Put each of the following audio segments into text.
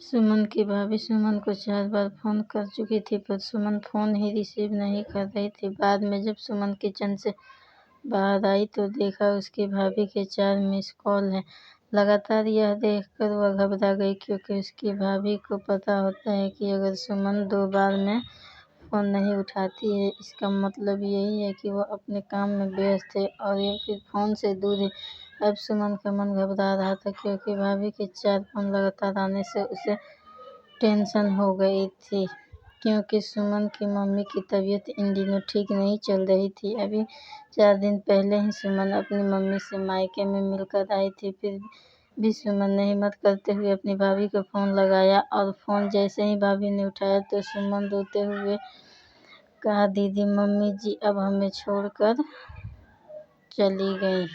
सुमन की भाभी सुमन को 4 बार फोन कर चुकी थी, पर सुमन फोन ही रिसीव नहीं कर रही थी। बाद में जब सुमन किचन से बाहर आई तो देखा उसकी भाभी के 4 मिस कॉल हैं। लगातार यह देखकर वह घबरा गई, क्योंकि उसकी भाभी को पता होता है कि अगर सुमन 2 बार में फोन नहीं उठाती है, इसका मतलब यही है कि वह अपने काम में व्यस्त है और या फिर फोन से दूर है। अब सुमन का मन घबरा रहा था, क्योंकि भाभी के 4 फोन लगातार आने से उसे टेंशन हो गई थी, क्योंकि सुमन की मम्मी की तबीयत इन दिनों ठीक नहीं चल रही थी। अभी 4 दिन पहले ही सुमन अपनी मम्मी से मायके में मिलकर आई थी। फिर भी सुमन ने हिम्मत करते हुए अपनी भाभी को फोन लगाया, और फोन जैसे ही भाभी ने उठाया तो सुमन रोते हुए कहा, दीदी मम्मी जी अब हमें छोड़कर चली गई।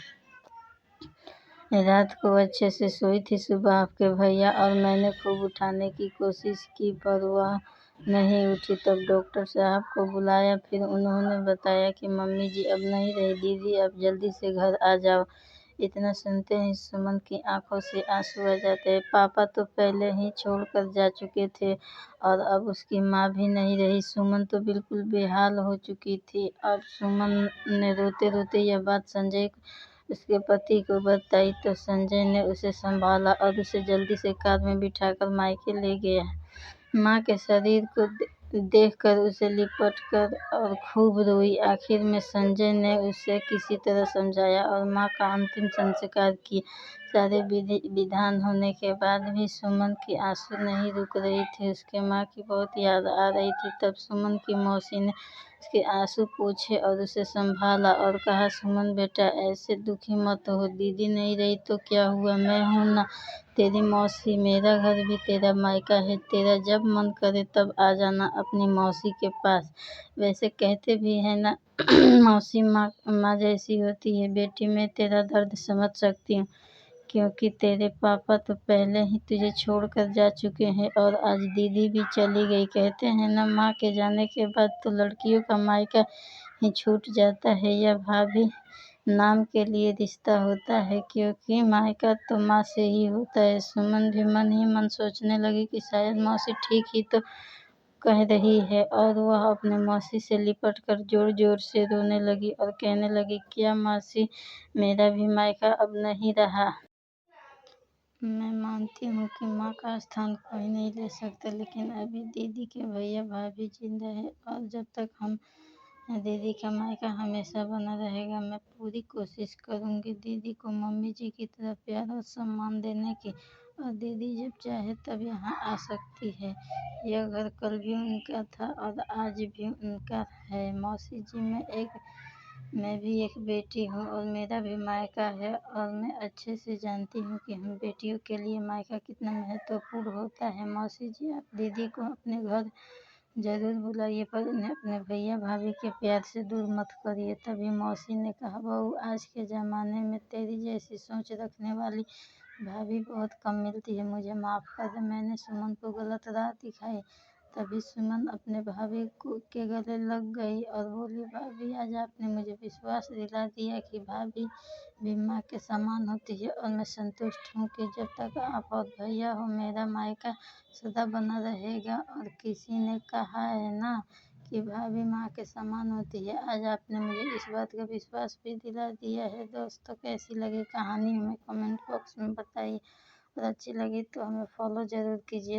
रात को अच्छे से सोई थी। सुबह आपके भैया और मैंने खूब उठाने की कोशिश की, पर वह नहीं उठी। तब डॉक्टर साहब को बुलाया। फिर उन्होंने बताया कि मम्मी जी अब नहीं रही, दीदी अब जल्दी से घर आ जाओ। इतना सुनते ही सुमन की आंखों से आंसू आ जाते हैं। पापा तो पहले ही छोड़कर जा चुके थे और अब उसकी माँ भी नहीं रही। सुमन तो बिल्कुल बेहाल हो चुकी थी। अब सुमन ने रोते रोते यह बात संजय उसके पति को बताई, तो संजय ने उसे संभाला और उसे जल्दी से कार में बिठाकर मायके ले गया। माँ के शरीर को देखकर उसे लिपट कर और खूब रोई। आखिर में संजय ने उसे किसी तरह समझाया और माँ का अंतिम संस्कार किया। सारे विधान होने के बाद भी सुमन की आंसू नहीं रुक रही थी। उसके माँ की बहुत याद आ रही थी। तब सुमन की मौसी ने उसके आंसू पोंछे और उसे संभाला और कहा, सुमन बेटा ऐसे दुखी मत हो, दीदी नहीं रही तो क्या हुआ, मैं हूं ना तेरी मौसी। मेरा घर भी तेरा मायका है, तेरा जब मन करे तब आ जाना अपनी मौसी के पास। वैसे कहते भी है ना, मौसी माँ जैसी होती है। बेटी मैं तेरा दर्द समझ सकती हूँ, क्योंकि तेरे पापा तो पहले ही तुझे छोड़कर जा चुके हैं और आज दीदी भी चली गई। कहते हैं ना, माँ के जाने के बाद तो लड़कियों का मायका ही छूट जाता है या भाभी नाम के लिए रिश्ता होता है, क्योंकि मायका तो माँ से ही होता है। सुमन भी मन ही मन सोचने लगी कि शायद मौसी ठीक ही तो कह रही है, और वह अपने मौसी से लिपट कर जोर जोर से रोने लगी और कहने लगी, क्या मौसी, मेरा भी मायका अब नहीं रहा। मैं मानती हूँ कि माँ का स्थान कोई नहीं ले सकता, लेकिन अभी दीदी के भैया भाभी जिंदा है और जब तक हम दीदी का मायका हमेशा बना रहेगा। मैं पूरी कोशिश करूँगी दीदी को मम्मी जी की तरह प्यार और सम्मान देने की, और दीदी जब चाहे तब यहाँ आ सकती है। यह घर कल भी उनका था और आज भी उनका है। मौसी जी, मैं भी एक बेटी हूँ और मेरा भी मायका है, और मैं अच्छे से जानती हूँ कि हम बेटियों के लिए मायका कितना महत्वपूर्ण होता है। मौसी जी, आप दीदी को अपने घर जरूर बुलाइए, पर उन्हें अपने भैया भाभी के प्यार से दूर मत करिए। तभी मौसी ने कहा, बहू आज के ज़माने में तेरी जैसी सोच रखने वाली भाभी बहुत कम मिलती है, मुझे माफ़ कर दे, मैंने सुमन को गलत राह दिखाई। तभी सुमन अपने भाभी के गले लग गई और बोली, भाभी आज आपने मुझे विश्वास दिला दिया कि भाभी भी माँ के समान होती है, और मैं संतुष्ट हूँ कि जब तक आप और भैया हो मेरा मायका सदा बना रहेगा। और किसी ने कहा है ना कि भाभी माँ के समान होती है, आज आपने मुझे इस बात का विश्वास भी दिला दिया है। दोस्तों, कैसी लगी कहानी हमें कमेंट बॉक्स में बताइए, और अच्छी लगी तो हमें फॉलो ज़रूर कीजिए।